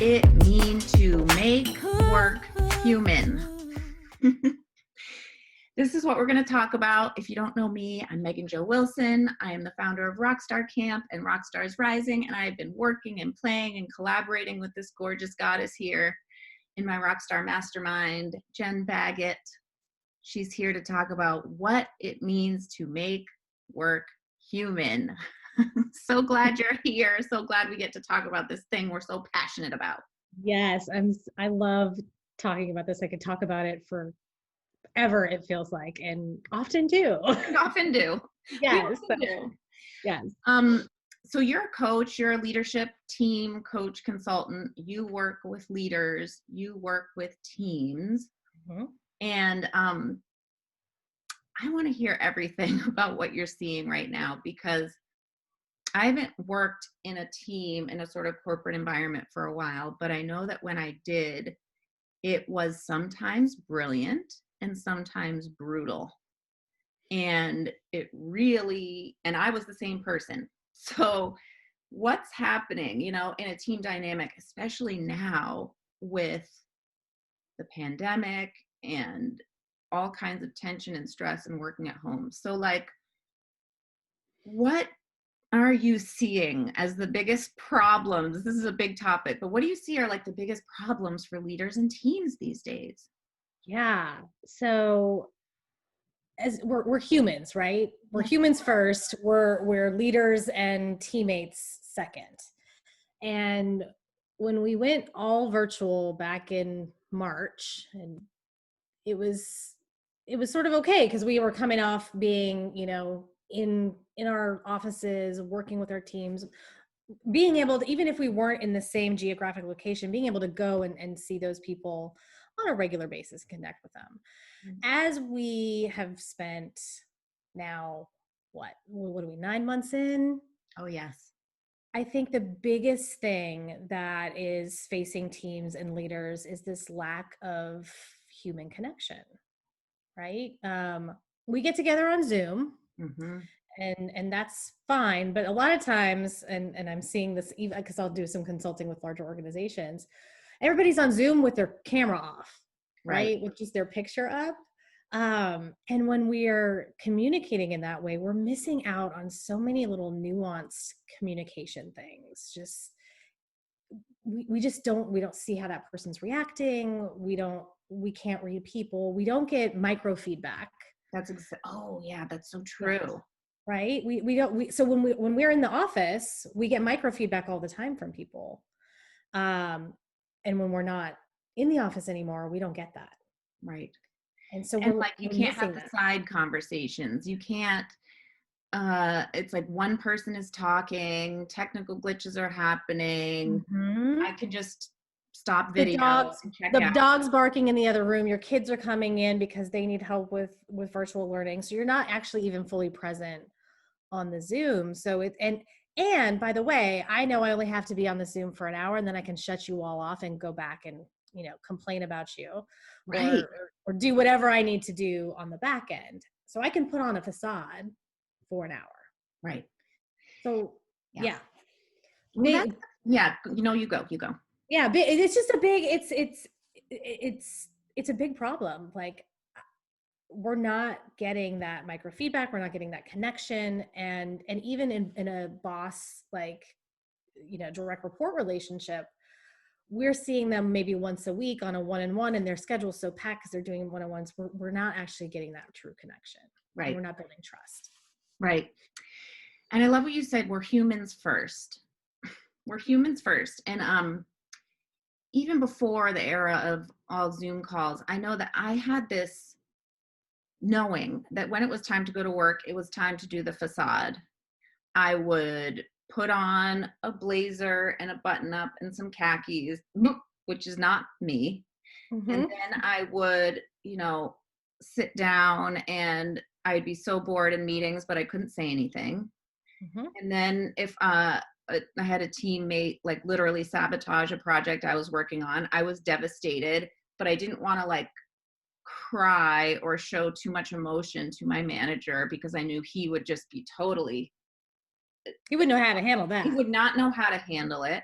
it mean to make work human? This is what we're going to talk about. If you don't know me, I'm Megan Jo Wilson. I am the founder of Rockstar Camp and Rockstars Rising, and I've been working and playing and collaborating with this gorgeous goddess here in my Rockstar Mastermind, Jen Baggett. She's here to talk about what it means to make work human. So glad you're here. So glad we get to talk about this thing we're so passionate about. Yes, I love talking about this. I could talk about it forever, it feels like, and often do. We often do. Yes. We often do. Yes. So you're a coach, you're a leadership team coach consultant. You work with leaders, you work with teams. Mm-hmm. And I want to hear everything about what you're seeing right now, because I haven't worked in a team in a sort of corporate environment for a while, but I know that when I did, it was sometimes brilliant and sometimes brutal. And it really, and I was the same person. So what's happening, in a team dynamic, especially now with the pandemic and all kinds of tension and stress and working at home. So what are you seeing as the biggest problems? This is a big topic, but what do you see are the biggest problems for leaders and teams these days? Yeah. So as we're humans, right? We're humans first. We're leaders and teammates second. And when we went all virtual back in March, and it was sort of okay because we were coming off being, in our offices, working with our teams, being able to, even if we weren't in the same geographic location, being able to go and see those people on a regular basis, connect with them. Mm-hmm. As we have spent now, what are we, 9 months in? Oh, yes. I think the biggest thing that is facing teams and leaders is this lack of human connection, right? We get together on Zoom. Mm-hmm. And that's fine. But a lot of times, and I'm seeing this even because I'll do some consulting with larger organizations, everybody's on Zoom with their camera off, right? With just their picture up. And when we are communicating in that way, we're missing out on so many little nuanced communication things. We don't see how that person's reacting. We can't read people. We don't get micro feedback. Oh yeah, that's so true. Right? So when we're in the office, we get micro feedback all the time from people. And when we're not in the office anymore, we don't get that. Right. And so you can't have the side conversations. You can't, it's like one person is talking, technical glitches are happening. Mm-hmm. I can just stop video and check out. The dog's barking in the other room. Your kids are coming in because they need help with virtual learning. So you're not actually even fully present on the Zoom. So and by the way, I know I only have to be on the Zoom for an hour, and then I can shut you all off and go back and, complain about you, right? Or do whatever I need to do on the back end. So I can put on a facade for an hour. Right. So yeah. Well, you go. Yeah, but it's just it's a big problem. We're not getting that micro feedback. We're not getting that connection. And even in a boss, direct report relationship, we're seeing them maybe once a week on a one-on-one, and their schedule's so packed because they're doing one-on-ones. We're not actually getting that true connection. Right. And we're not building trust. Right. And I love what you said. We're humans first. We're humans first. And even before the era of all Zoom calls, I know that I had this knowing that when it was time to go to work, it was time to do the facade. I would put on a blazer and a button up and some khakis, which is not me. Mm-hmm. And then I would, sit down, and I'd be so bored in meetings, but I couldn't say anything. Mm-hmm. And then if I had a teammate literally sabotage a project I was working on, I was devastated, but I didn't want to cry or show too much emotion to my manager because I knew he would just be totally He wouldn't know how to handle that. He would not know how to handle it.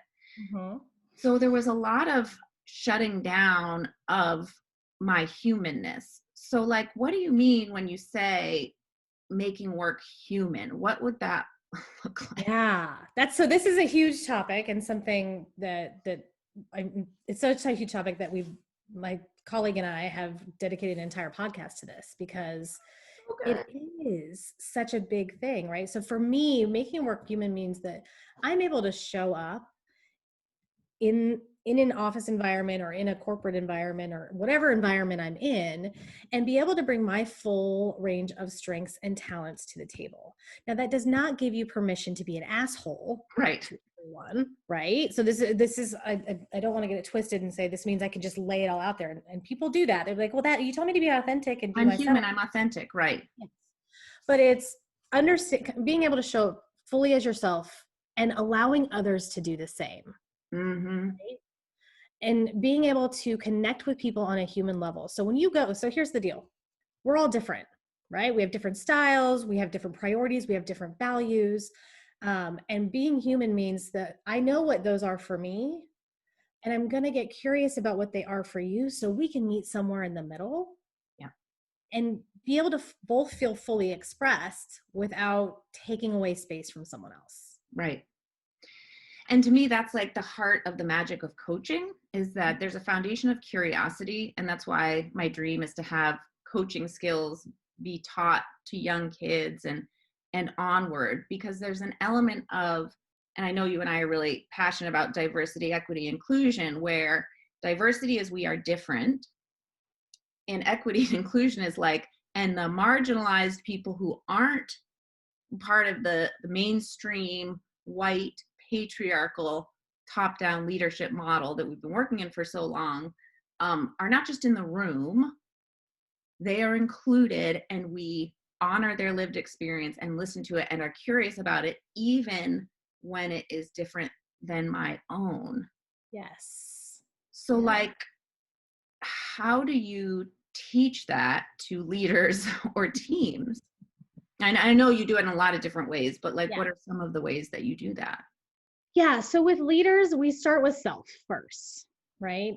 Mm-hmm. So there was a lot of shutting down of my humanness. So like, what do you mean when you say making work human? What would that look like? Yeah, this is a huge topic, and something it's such a huge topic that my colleague and I have dedicated an entire podcast to this, because Okay. it is such a big thing, right? So for me, making work human means that I'm able to show up in an office environment or in a corporate environment or whatever environment I'm in, and be able to bring my full range of strengths and talents to the table. Now, that does not give you permission to be an asshole Right. to everyone, right? So this is I don't want to get it twisted and say this means I can just lay it all out there, and people do that. They're like, well, that you told me to be authentic and be I'm myself. human. I'm authentic. Right. Yes. But it's being able to show up fully as yourself and allowing others to do the same. Mm-hmm. Right? And being able to connect with people on a human level. So when you go, so here's the deal. We're all different, right? We have different styles, we have different priorities, we have different values. And being human means that I know what those are for me, and I'm going to get curious about what they are for you, so we can meet somewhere in the middle. Yeah. And be able to both feel fully expressed without taking away space from someone else. Right. And to me, that's like the heart of the magic of coaching, is that there's a foundation of curiosity. And that's why my dream is to have coaching skills be taught to young kids and onward, because there's an element of, and I know you and I are really passionate about diversity, equity, inclusion, where diversity is we are different, and equity and inclusion is like, and the marginalized people who aren't part of the mainstream white patriarchal top-down leadership model that we've been working in for so long, are not just in the room, they are included, and we honor their lived experience and listen to it and are curious about it, even when it is different than my own. Yes. So Yeah. like, how do you teach that to leaders or teams? And I know you do it in a lot of different ways, but like, what are some of the ways that you do that? Yeah. So with leaders, we start with self first, right?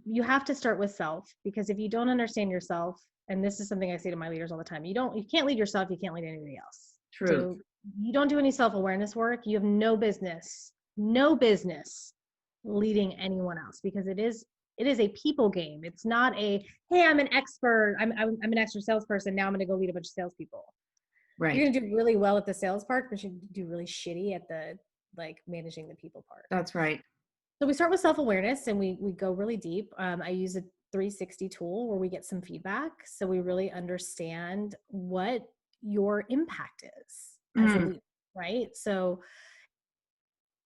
You have to start with self, because if you don't understand yourself, and this is something I say to my leaders all the time, you can't lead yourself, you can't lead anybody else. True. So you don't do any self-awareness work, you have no business leading anyone else, because it is a people game. It's not a, hey, I'm an expert, I'm an extra salesperson, now I'm going to go lead a bunch of salespeople. Right. You're going to do really well at the sales part, but you do really shitty at the like managing the people part. That's right. So we start with self-awareness, and we go really deep. I use a 360 tool where we get some feedback, so we really understand what your impact is as a leader, right? So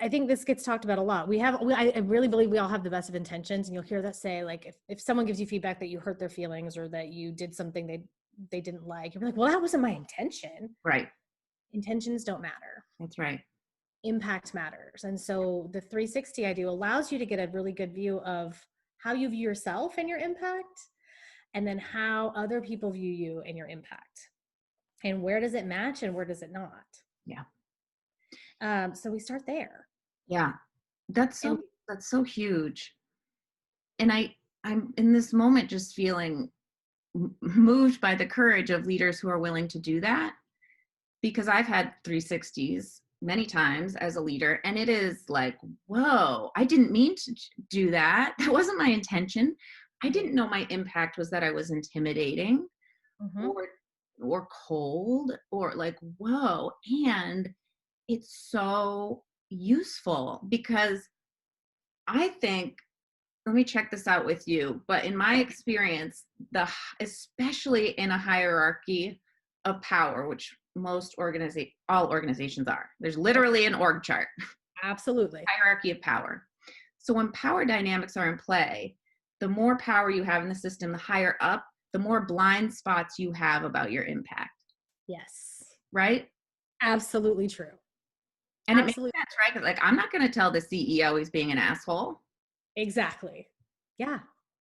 I think this gets talked about a lot. I really believe we all have the best of intentions, and you'll hear that say, like, if someone gives you feedback that you hurt their feelings or that you did something they didn't like, you're like, well, that wasn't my intention. Right. Intentions don't matter. That's right. Impact matters. And so the 360 I do allows you to get a really good view of how you view yourself and your impact, and then how other people view you and your impact, and where does it match and where does it not. Yeah. So we start there. Yeah. That's so huge. And I'm in this moment just feeling moved by the courage of leaders who are willing to do that, because I've had 360s many times as a leader, and it is like, whoa, I didn't mean to do that. That wasn't my intention. I didn't know my impact was that I was intimidating or cold, or like, whoa. And it's so useful, because I think, let me check this out with you, but in my experience, especially in a hierarchy of power, which all organizations are, there's literally an org chart. Absolutely. Hierarchy of power. So when power dynamics are in play, the more power you have in the system, the higher up, the more blind spots you have about your impact. Yes. Right? Absolutely true. And absolutely. It makes sense, right? Because like, I'm not going to tell the CEO he's being an asshole. Exactly. Yeah.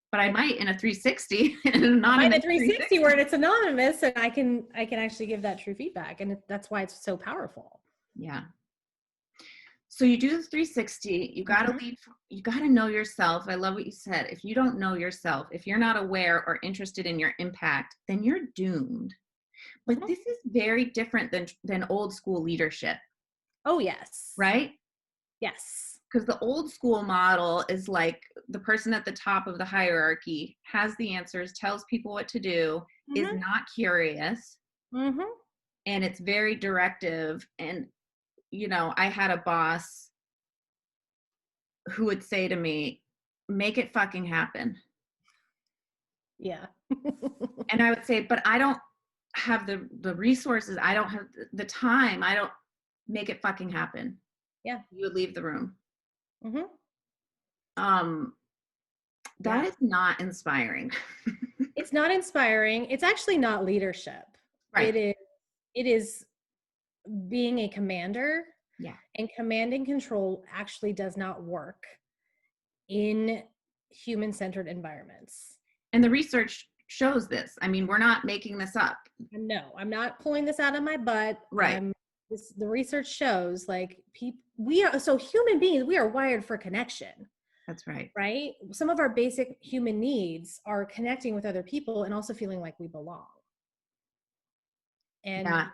But I might in a 360, in an anonymous 360 where it's anonymous, and I can actually give that true feedback, and that's why it's so powerful. Yeah. So you do the 360, you got to Mhm. lead, you got to know yourself. I love what you said. If you don't know yourself, if you're not aware or interested in your impact, then you're doomed. But Mhm. this is very different than old school leadership, Oh, yes. right? Yes. Because the old school model is like the person at the top of the hierarchy has the answers, tells people what to do, is Mhm. not curious, Mhm. and it's very directive. And, I had a boss who would say to me, make it fucking happen. Yeah. And I would say, but I don't have the resources. I don't have the time. I don't make it fucking happen. Yeah. You would leave the room. Mhm. Um, that Yeah. is not inspiring. It's not inspiring. It's actually not leadership. Right. It is being a commander, Yeah. and command and control actually does not work in human-centered environments. And the research shows this. I mean, we're not making this up. No, I'm not pulling this out of my butt. Right. The research shows like people we are so human beings, we are wired for connection, That's right. right? Some of our basic human needs are connecting with other people and also feeling like we belong. And Yeah.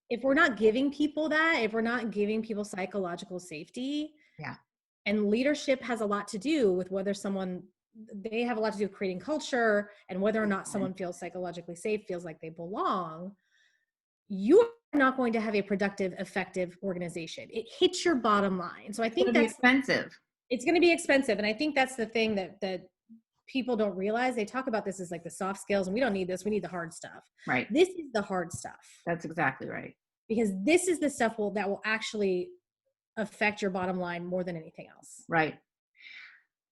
if we're not giving people that, if we're not giving people psychological safety, Yeah. and leadership has a lot to do with whether they have a lot to do with creating culture and whether or not someone feels psychologically safe, feels like they belong. You're not going to have a productive, effective organization. It hits your bottom line. So I It's going think to be expensive. it's going to be expensive. And I think that's the thing that people don't realize. They talk about this as like the soft skills, and we don't need this. We need the hard stuff. Right. This is the hard stuff, That's exactly right. because this is the stuff that will actually affect your bottom line more than anything else. Right.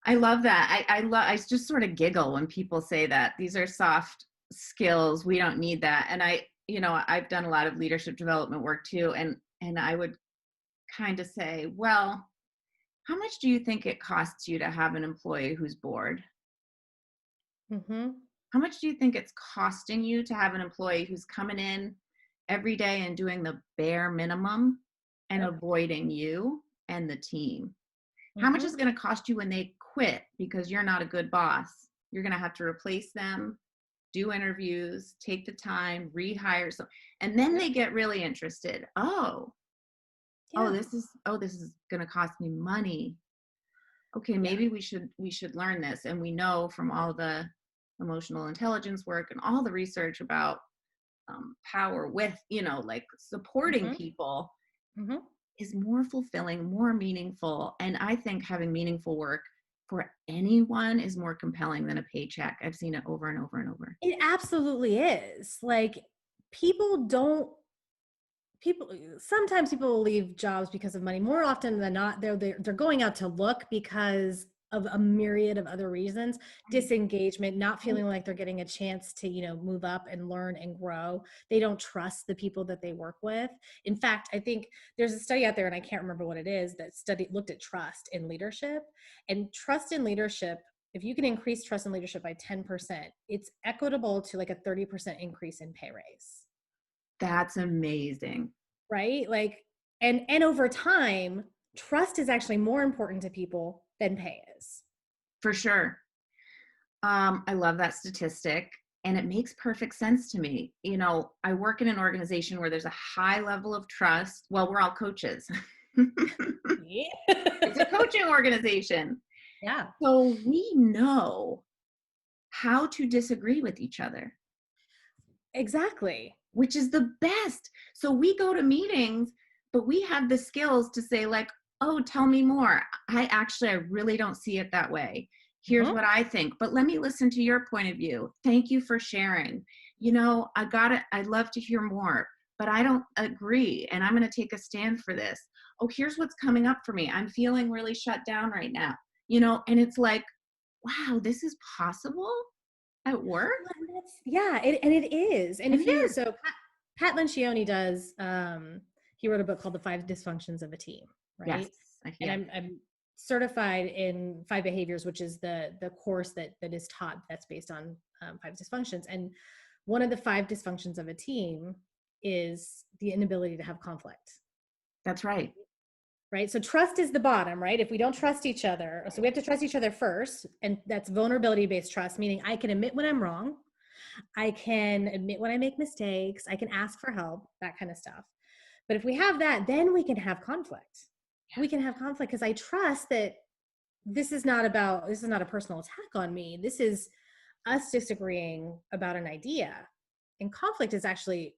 I love that. I just sort of giggle when people say that these are soft skills. We don't need that. And I've done a lot of leadership development work too. And I would kind of say, well, how much do you think it costs you to have an employee who's bored? Mm-hmm. How much do you think it's costing you to have an employee who's coming in every day and doing the bare minimum and Yep. avoiding you and the team? How much is Mm-hmm. it going to cost you when they quit because you're not a good boss? You're going to have to replace them, do interviews, take the time, rehire some, and then Yep. they get really interested. Yeah. This is going to cost me money. Okay, Yeah. maybe we should learn this. And we know from all the emotional intelligence work and all the research about power with, like supporting Mm-hmm. people Mm-hmm. is more fulfilling, more meaningful. And I think having meaningful work for anyone is more compelling than a paycheck. I've seen it over and over and over. It absolutely is. Like people don't people sometimes people will leave jobs because of money. More often than not, they're going out to look because of a myriad of other reasons: disengagement, not feeling like they're getting a chance to move up and learn and grow. They don't trust the people that they work with. In fact, I think there's a study out there, and I can't remember what it is, that looked at trust in leadership. And trust in leadership, if you can increase trust in leadership by 10%, it's equitable to like a 30% increase in pay raise. That's amazing. Right? Like, and over time, trust is actually more important to people than pay is. For sure. I love that statistic. And it makes perfect sense to me. I work in an organization where there's a high level of trust. Well, we're all coaches. It's a Yeah. coaching organization. Yeah. So we know how to disagree with each other, Exactly. which is the best. So we go to meetings, but we have the skills to say, like, oh, tell me more. I really don't see it that way. Here's Mhm. what I think, but let me listen to your point of view. Thank you for sharing. I'd love to hear more, but I don't agree. And I'm going to take a stand for this. Oh, here's what's coming up for me. I'm feeling really shut down right now, and it's like, wow, this is possible at work. Yeah, and it is. And And if it you is. so Pat Lencioni does he wrote a book called The Five Dysfunctions of a Team, Yes. right? And Yeah. I'm certified in five behaviors, which is the course that is taught that's based on five dysfunctions. And one of the five dysfunctions of a team is the inability to have conflict. That's right. right? So trust is the bottom, right? If we don't trust each other, so we have to trust each other first. And that's vulnerability-based trust, meaning I can admit when I'm wrong. I can admit when I make mistakes. I can ask for help, that kind of stuff. But if we have that, then we can have conflict. We can have conflict because I trust that this is not a personal attack on me. This is us disagreeing about an idea. And conflict is actually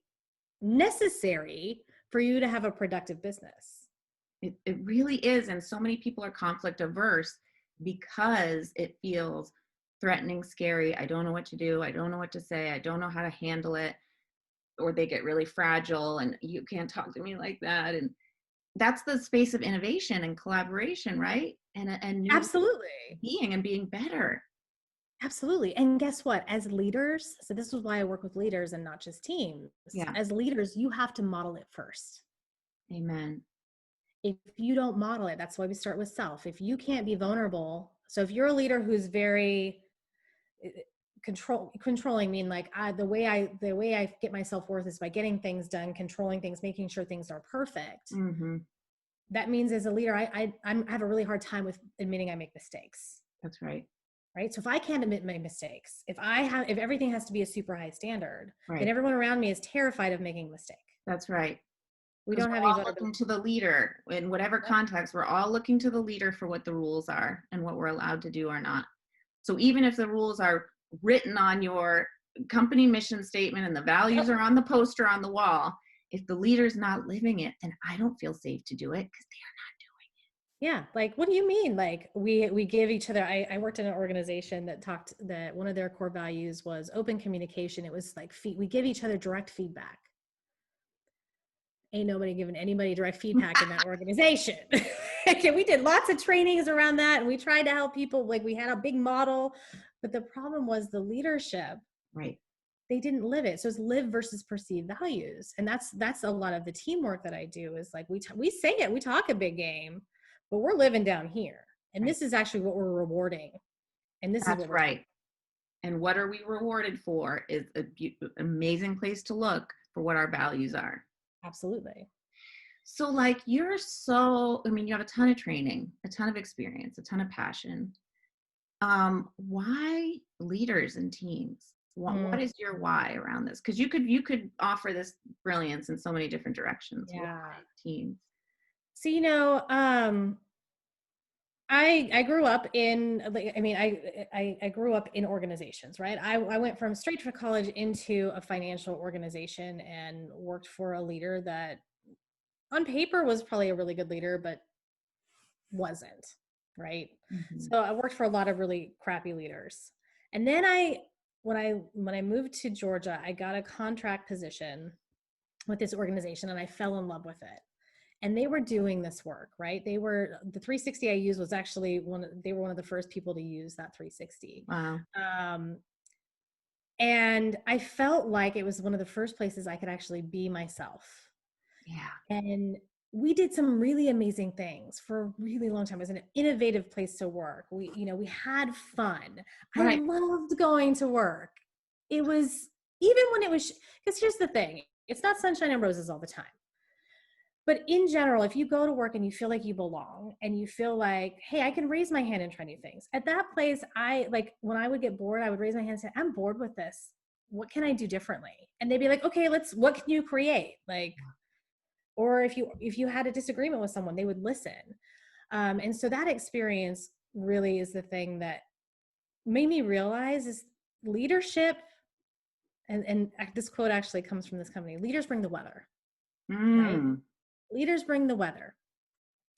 necessary for you to have a productive business. It really is. And so many people are conflict averse because it feels threatening, scary. I don't know what to do. I don't know what to say. I don't know how to handle it. Or they get really fragile and you can't talk to me like that. And that's the space of innovation and collaboration, right? And new Absolutely. being better. Absolutely. And guess what? As leaders, so this is why I work with leaders and not just teams. Yeah. As leaders, you have to model it first. Amen. If you don't model it, that's why we start with self. If you can't be vulnerable, so if you're a leader who's very controlling, mean like the way I get my self-worth is by getting things done, controlling things, making sure things are perfect. Mm-hmm. That means as a leader, I have a really hard time with admitting I make mistakes. That's right. Right. So if I can't admit my mistakes, if everything has to be a super high standard, Right. then everyone around me is terrified of making a mistake. That's right. We don't have we're any all looking to the leader in whatever context. We're all looking to the leader for what the rules are and what we're allowed to do or not. So even if the rules are written on your company mission statement and the values are on the poster on the wall, if the leader's not living it, then I don't feel safe to do it because they are not doing it. Yeah. Like, what do you mean? Like we give each other, I worked in an organization that one of their core values was open communication. It was like, we give each other direct feedback. Ain't nobody giving anybody direct feedback in that organization. We did lots of trainings around that and we tried to help people. Like we had a big model, but the problem was the leadership. Right. They didn't live it. So it's live versus perceive values. And that's a lot of the teamwork that I do is like, we say it, we talk a big game, but we're living down here. And this is actually what we're rewarding. And this is what we're right. And what are we rewarded for is an amazing place to look for what our values are. Absolutely. So like you have a ton of training, a ton of experience, a ton of passion. Why leaders and teams? What is your why around this? Because you could offer this brilliance in so many different directions. Yeah. Why teams? So, I grew up in, I grew up in organizations, right? I went from straight from college into a financial organization and worked for a leader that on paper was probably a really good leader, but wasn't, right? Mm-hmm. So I worked for a lot of really crappy leaders. And then when I moved to Georgia, I got a contract position with this organization and I fell in love with it. And they were doing this work, right? The 360 I used was actually they were one of the first people to use that 360. Wow. And I felt like it was one of the first places I could actually be myself. Yeah. And we did some really amazing things for a really long time. It was an innovative place to work. We had fun. Right. I loved going to work. It was, even when it was, because here's the thing, it's not sunshine and roses all the time. But in general, if you go to work and you feel like you belong and you feel like, hey, I can raise my hand and try new things. At that place, when I would get bored, I would raise my hand and say, I'm bored with this. What can I do differently? And they'd be like, okay, what can you create? Or if you had a disagreement with someone, they would listen. And so that experience really is the thing that made me realize is leadership. And this quote actually comes from this company: leaders bring the weather. Right? Leaders bring the weather.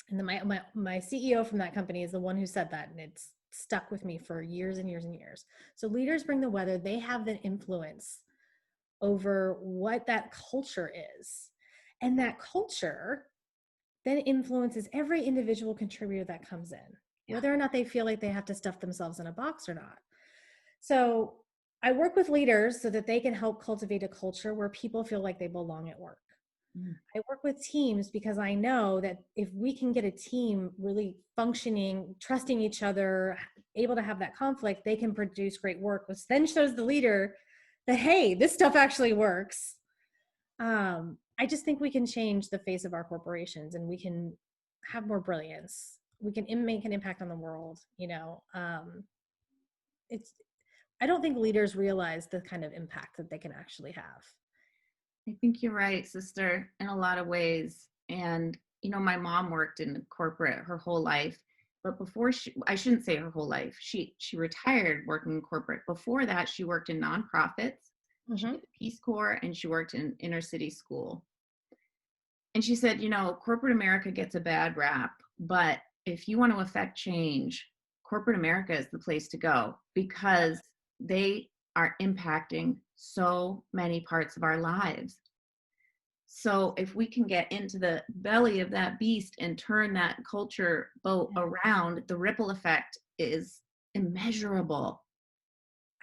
And then my CEO from that company is the one who said that, and it's stuck with me for years and years and years. So leaders bring the weather. They have the influence over what that culture is. And that culture then influences every individual contributor that comes in, whether or not they feel like they have to stuff themselves in a box or not. So I work with leaders so that they can help cultivate a culture where people feel like they belong at work. I work with teams because I know that if we can get a team really functioning, trusting each other, able to have that conflict, they can produce great work, which then shows the leader that, hey, this stuff actually works. I just think we can change the face of our corporations and we can have more brilliance. We can make an impact on the world. It's, I don't think leaders realize the kind of impact that they can actually have. I think you're right, sister, in a lot of ways. And, my mom worked in corporate her whole life, but before I shouldn't say her whole life, she retired working in corporate. Before that, she worked in nonprofits, she Mm-hmm. did the Peace Corps, and she worked in inner city school. And she said, corporate America gets a bad rap, but if you want to affect change, corporate America is the place to go because they are impacting so many parts of our lives. So if we can get into the belly of that beast and turn that culture boat around, the ripple effect is immeasurable.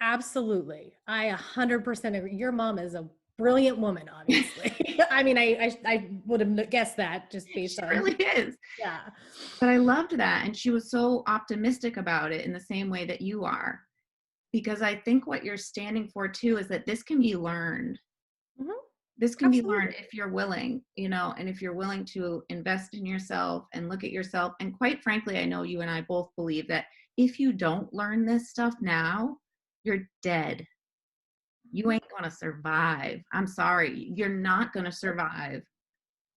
Absolutely. I 100% agree. Your mom is a brilliant woman, obviously. I mean, I would have guessed that just based She on, really is. yeah. But I loved that. And she was so optimistic about it in the same way that you are. Because I think what you're standing for too is that this can be learned. Mm-hmm. This can be learned Absolutely. if you're willing, and if you're willing to invest in yourself and look at yourself. And quite frankly, I know you and I both believe that if you don't learn this stuff now, you're dead. You ain't going to survive. I'm sorry. You're not going to survive.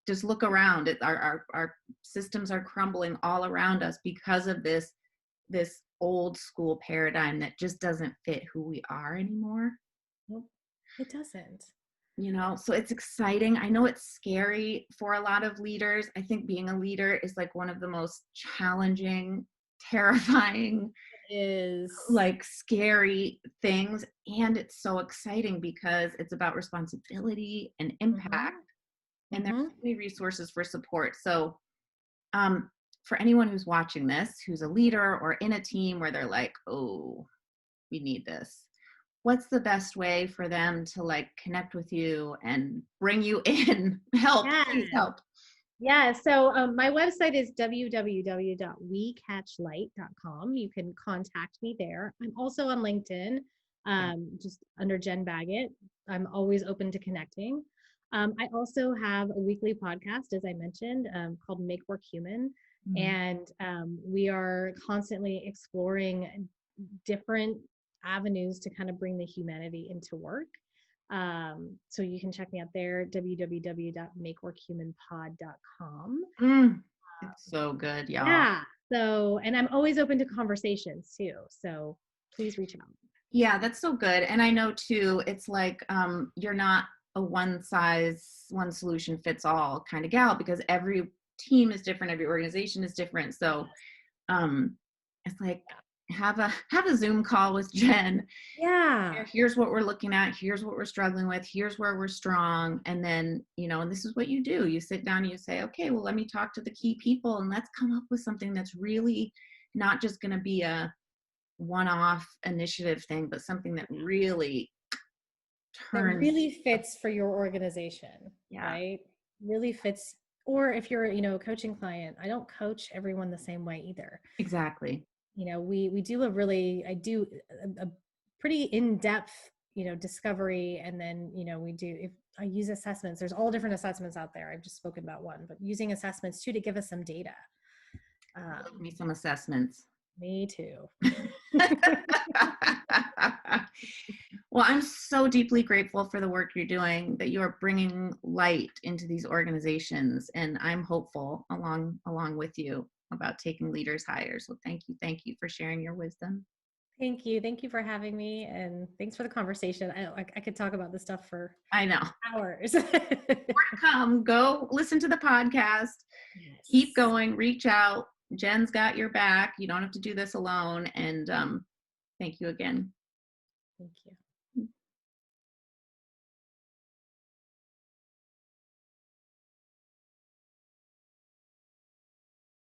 Just look around. Our systems are crumbling all around us because of this old school paradigm that just doesn't fit who we are anymore. Nope, it doesn't. So it's exciting. I know it's scary for a lot of leaders. I think being a leader is like one of the most challenging, terrifying, Is like scary things. And it's so exciting because it's about responsibility and impact. And there's mm-hmm. so many resources for support. So for anyone who's watching this, who's a leader or in a team where they're like, oh, we need this, what's the best way for them to like connect with you and bring you in? Help, Yeah. please help. Yeah. So my website is www.wecatchlight.com. You can contact me there. I'm also on LinkedIn, just under Jen Baggett. I'm always open to connecting. I also have a weekly podcast, as I mentioned, called Make Work Human. And we are constantly exploring different avenues to kind of bring the humanity into work. So you can check me out there, www.makeworkhumanpod.com. It's so good, y'all. Yeah. So, and I'm always open to conversations too. So please reach out. Yeah, that's so good. And I know too, it's like you're not a one solution fits all kind of gal, because every team is different, every organization is different. So it's like have a Zoom call with Jen. Yeah. Here's what we're looking at, here's what we're struggling with, here's where we're strong. And then, and this is what you do. You sit down and you say, okay, well, let me talk to the key people and let's come up with something that's really not just going to be a one-off initiative thing, but something that really turns, that really fits for your organization. Yeah. Right? Really fits. Or if you're, a coaching client, I don't coach everyone the same way either. Exactly. We do a pretty in-depth, discovery. And then, if I use assessments, there's all different assessments out there. I've just spoken about one, but using assessments too, to give us some data. Give me some assessments. Me too. Well, I'm so deeply grateful for the work you're doing, that you are bringing light into these organizations. And I'm hopeful along with you about taking leaders higher. So thank you for sharing your wisdom. Thank you. Thank you for having me. And thanks for the conversation. I could talk about this stuff for hours. Come, go listen to the podcast. Yes. Keep going, reach out. Jen's got your back. You don't have to do this alone. And thank you again.